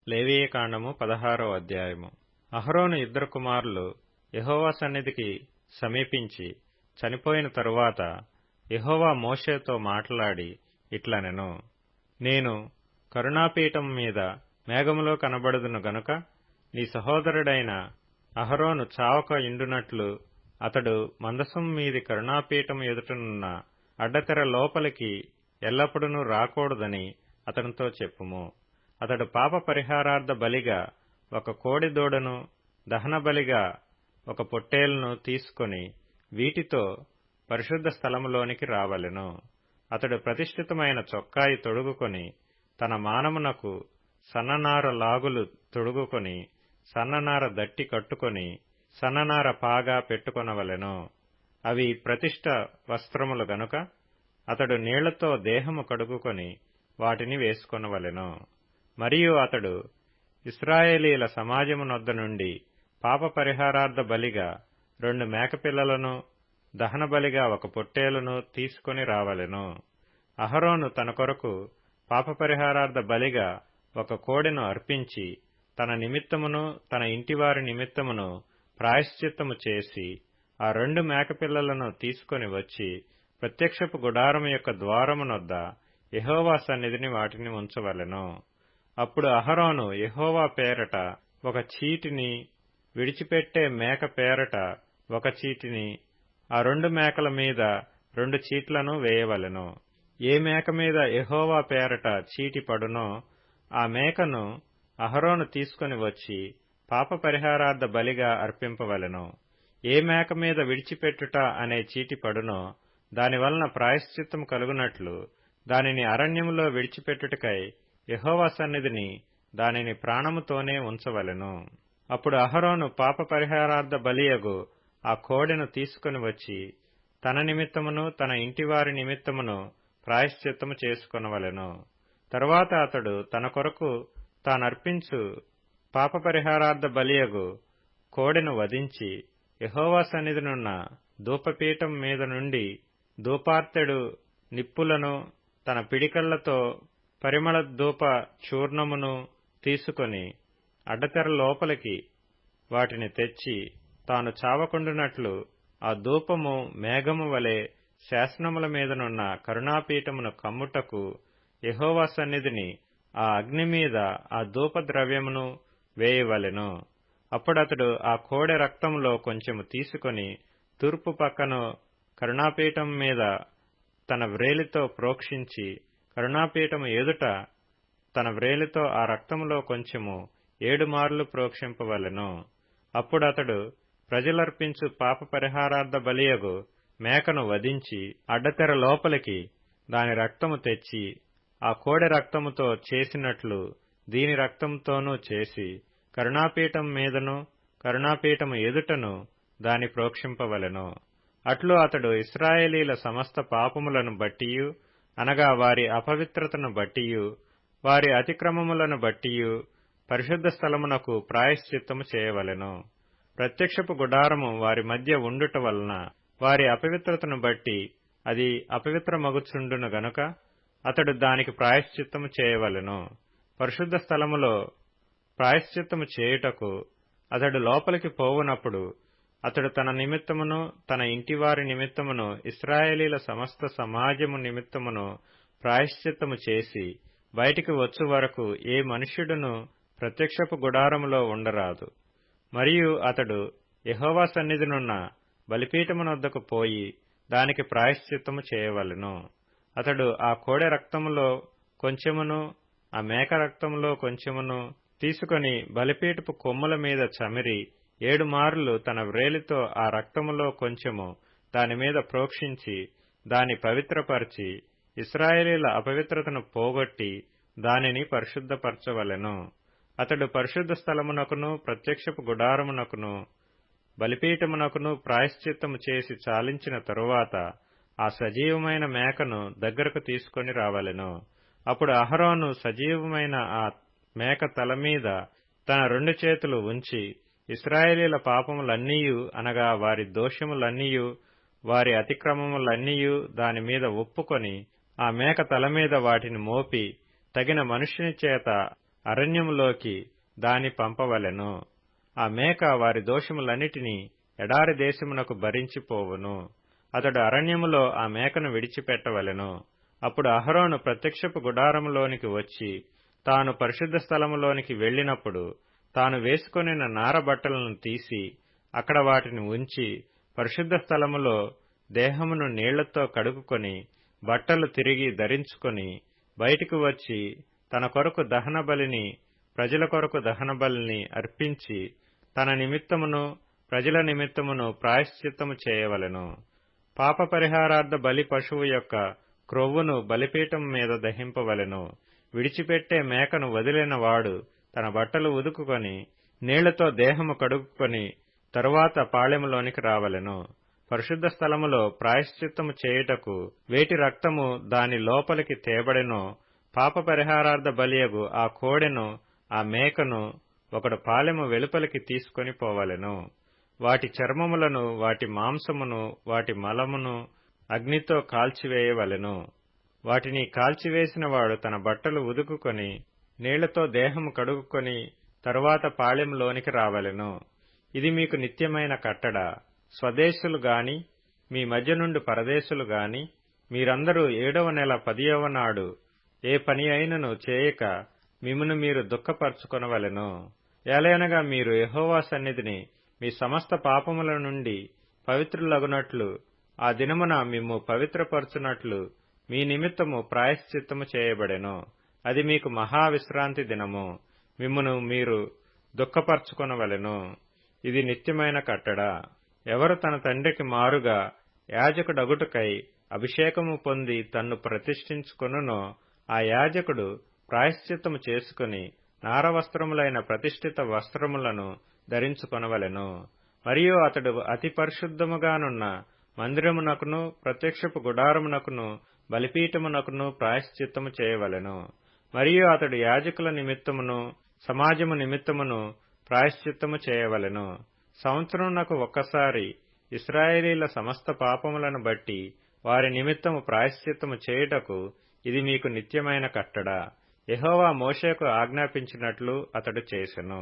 లేవీయకాండము 16వ అధ్యాయము. అహరోను ఇద్దరు కుమారులు యెహోవా సన్నిధికి సమీపించి చనిపోయిన తరువాత యెహోవా మోషేతో మాట్లాడి ఇట్లనెను, నేను కరుణాపీఠం మీద మేఘములో కనబడుదును గనుక నీ సహోదరుడైన అహరోను చావక ఇండునట్లు అతడు మందసం మీది కరుణాపీఠం ఎదుటనున్న అడ్డతెర లోపలికి ఎల్లప్పుడూ రాకూడదని అతనితో చెప్పుము. అతడు పాప పరిహారార్థ బలిగా ఒక కోడి దూడను, దహన బలిగా ఒక పొట్టేలును తీసుకొని వీటితో పరిశుద్ధ స్థలములోనికి రావలెను. అతడు ప్రతిష్ఠితమైన చొక్కాయి తొడుగుకొని తన మానమునకు సన్ననార లాగులు తొడుగుకొని సన్ననార దట్టి కట్టుకొని సన్ననార పాగా పెట్టుకొనవలెను. అవి ప్రతిష్ఠ వస్త్రములు గనుక అతడు నీళ్లతో దేహము కడుగుకొని వాటిని వేసుకొనవలెను. మరియు అతడు ఇశ్రాయేలీల సమాజమునొద్ద నుండి పాప పరిహారార్థ బలిగా 2 మేకపిల్లలను, దహన బలిగా ఒక పొట్టేలును తీసుకొని రావలెను. అహరోను తన కొరకు పాప పరిహారార్థ బలిగా ఒక కోడెను అర్పించి తన నిమిత్తమును తన ఇంటివారి నిమిత్తమును ప్రాయశ్చిత్తము చేసి ఆ 2 మేకపిల్లలను తీసుకొని వచ్చి ప్రత్యక్షపు గుడారము యొక్క ద్వారమునొద్ద యెహోవా సన్నిధిని వాటిని ఉంచవలెను. అప్పుడు అహరోను యెహోవా పేరట ఒక చీటిని, విడిచిపెట్టే మేక పేరట ఒక చీటిని, ఆ 2 మేకల మీద 2 చీట్లను వేయవలెను. ఏ మేక మీద యెహోవా పేరట చీటి పడునో ఆ మేకను అహరోను తీసుకొని వచ్చి పాప పరిహారార్థ బలిగా అర్పింపవలెను. ఏ మేక మీద విడిచిపెట్టుట అనే చీటి పడునో దానివలన ప్రాయశ్చిత్తము కలుగునట్లు దానిని అరణ్యములో విడిచిపెట్టుటకై యెహోవా సన్నిధిని దానిని ప్రాణముతోనే ఉంచవలెను. అప్పుడు అహరోను పాప పరిహారార్థ బలియగు ఆ కోడెను తీసుకొని వచ్చి తన నిమిత్తమును తన ఇంటివారి నిమిత్తమును ప్రాయశ్చిత్తము చేసుకొనవలెను. తరువాత అతడు తన కొరకు తానర్పించు పాప పరిహారార్థ బలియగు కోడెను వధించి యెహోవా సన్నిధినున్న ధూపపీఠం మీద నుండి ధూపార్తెడు నిప్పులను తన పిడికళ్లతో పరిమళ ధూప చూర్ణమును తీసుకొని అడ్డతెర లోపలికి వాటిని తెచ్చి తాను చావకుండునట్లు ఆ ధూపము మేఘము వలె శాసనముల మీదనున్న కరుణాపీఠమును కమ్ముటకు యెహోవా సన్నిధిని ఆ అగ్ని మీద ఆ ధూప ద్రవ్యమును వేయవలెను. అప్పుడతడు ఆ కోడె రక్తములో కొంచెము తీసుకొని తూర్పు పక్కను కరుణాపీఠం మీద తన వ్రేలితో ప్రోక్షించి కరుణాపీఠము ఎదుట తన వ్రేలితో ఆ రక్తములో కొంచెము 7 మార్లు ప్రోక్షింపవలెను. అప్పుడతడు ప్రజలర్పించు పాప పరిహారార్థ బలియగు మేకను వధించి అడ్డతెర లోపలికి దాని రక్తము తెచ్చి ఆ కోడె రక్తముతో చేసినట్లు దీని రక్తముతోనూ చేసి కరుణాపీఠం మీదను కరుణాపీఠము ఎదుటను దాని ప్రోక్షింపవలెను. అట్లు అతడు ఇశ్రాయేలీల సమస్త పాపములను బట్టియు, అనగా వారి అపవిత్రతను బట్టియు వారి అతిక్రమములను బట్టియు పరిశుద్ధ స్థలమునకు ప్రాయశ్చిత్తము చేయవలెను. ప్రత్యక్షపు గుడారము వారి మధ్య ఉండుట వలన వారి అపవిత్రతను బట్టి అది అపవిత్రమగుచుండును గనుక అతడు దానికి ప్రాయశ్చిత్తము చేయవలెను. పరిశుద్ధ స్థలములో ప్రాయశ్చిత్తము చేయుటకు అతడు లోపలికి పోవునప్పుడు అతడు తన నిమిత్తమును తన ఇంటివారి నిమిత్తమును ఇశ్రాయేలీల సమస్త సమాజము నిమిత్తమును ప్రాయశ్చిత్తము చేసి బయటికి వచ్చు వరకు ఏ మనుష్యుడును ప్రత్యక్షపు గుడారములో ఉండరాదు. మరియు అతడు యెహోవా సన్నిధినున్న బలిపీఠమునొద్దకు పోయి దానికి ప్రాయశ్చిత్తము చేయవలెను. అతడు ఆ కోడె రక్తములో కొంచెమును ఆ మేక రక్తములో కొంచెమును తీసుకొని బలిపీఠపు కొమ్ముల మీద చమిరి 7 మార్లు తన వ్రేలితో ఆ రక్తములో కొంచెము దానిమీద ప్రోక్షించి దాని పవిత్రపరచి ఇశ్రాయేలీల అపవిత్రతను పోగొట్టి దానిని పరిశుద్ధపరచవలెను. అతడు పరిశుద్ధ స్థలమునకును ప్రత్యక్షపు గుడారమునకును బలిపీఠమునకును ప్రాయశ్చిత్తము చేసి చాలించిన తరువాత ఆ సజీవమైన మేకను దగ్గరకు తీసుకొని రావలెను. అప్పుడు అహరోను సజీవమైన ఆ మేక తల మీద తన 2 చేతులు ఉంచి ఇశ్రాయేలీల పాపములన్నీయు, అనగా వారి దోషములన్నీయు వారి అతిక్రమములన్నీయు దానిమీద ఒప్పుకొని ఆ మేక తల మీద వాటిని మోపి తగిన మనుష్యుని చేత అరణ్యములోకి దాని పంపవలెను. ఆ మేక వారి దోషములన్నిటినీ ఎడారి దేశమునకు భరించిపోవును. అతడు అరణ్యములో ఆ మేకను విడిచిపెట్టవలెను. అప్పుడు అహరోను ప్రత్యక్షపు గుడారములోనికి వచ్చి తాను పరిశుద్ధ స్థలములోనికి వెళ్లినప్పుడు తాను వేసుకొనిన నార బట్టలను తీసి అక్కడ వాటిని ఉంచి పరిశుద్ధ స్థలములో దేహమును నీళ్లతో కడుగుకొని బట్టలు తిరిగి ధరించుకొని బయటికి వచ్చి తన కొరకు దహన బలిని ప్రజల కొరకు దహన బలిని అర్పించి తన నిమిత్తమును ప్రజల నిమిత్తమును ప్రాయశ్చిత్తము చేయవలెను. పాప పరిహారార్థ బలి పశువు యొక్క క్రొవ్వును బలిపీఠం మీద దహింపవలెను. విడిచిపెట్టే మేకను వదిలిన వాడు తన బట్టలు ఉదుకుకొని నీళ్లతో దేహము కడుగుకొని తరువాత పాళెములోనికి రావలెను. పరిశుద్ధ స్థలములో ప్రాయశ్చిత్తము చేయుటకు వేటి రక్తము దాని లోపలికి తేబడెనో పాప పరిహారార్థ బలియగు ఆ కోడెను ఆ మేకను ఒకడు పాలెము వెలుపలికి తీసుకొని పోవలెను. వాటి చర్మములను వాటి మాంసమును వాటి మలమును అగ్నితో కాల్చివేయవలెను. వాటిని కాల్చివేసిన వాడు తన బట్టలు ఉదుకుకొని నీళ్లతో దేహము కడుగుకొని తరువాత పాళెంలోనికి రావలెను. ఇది మీకు నిత్యమైన కట్టడ. స్వదేశులు గాని మీ మధ్య నుండి పరదేశులు గాని మీరందరూ 7వ నెల 10వ నాడు ఏ పని అయినను చేయక మిమ్మును మీరు దుఃఖపరచుకొనవలెను. ఏలయనగా మీరు యెహోవా సన్నిధిని మీ సమస్త పాపముల నుండి పవిత్రులగునట్లు ఆ దినమున మిమ్ము పవిత్రపరచునట్లు మీ నిమిత్తము ప్రాయశ్చిత్తము చేయబడెను. అది మీకు మహావిశ్రాంతి దినము. మిమ్మును మీరు దుఃఖపరచుకొనవలెను. ఇది నిత్యమైన కట్టడ. ఎవరు తన తండ్రికి మారుగా యాజకుడగుటకై అభిషేకము పొంది తన్ను ప్రతిష్ఠించుకొనునో ఆ యాజకుడు ప్రాయశ్చిత్తము చేసుకుని నారవస్త్రములైన ప్రతిష్ఠిత వస్త్రములను ధరించుకొనవలెను. మరియు అతడు అతి పరిశుద్ధముగానున్న మందిరమునకును ప్రత్యక్షపు గుడారమునకును బలిపీఠమునకును ప్రాయశ్చిత్తము చేయవలెను. మరియు అతడు యాజకుల నిమిత్తమును సమాజము నిమిత్తమును ప్రాయశ్చిత్తము చేయవలెను. సంవత్సరమునకు ఒక్కసారి ఇశ్రాయేలీల సమస్త పాపములను బట్టి వారి నిమిత్తము ప్రాయశ్చిత్తము చేయుటకు ఇది మీకు నిత్యమైన కట్టడ. యెహోవా మోషేకు ఆజ్ఞాపించినట్లు అతడు చేసెను.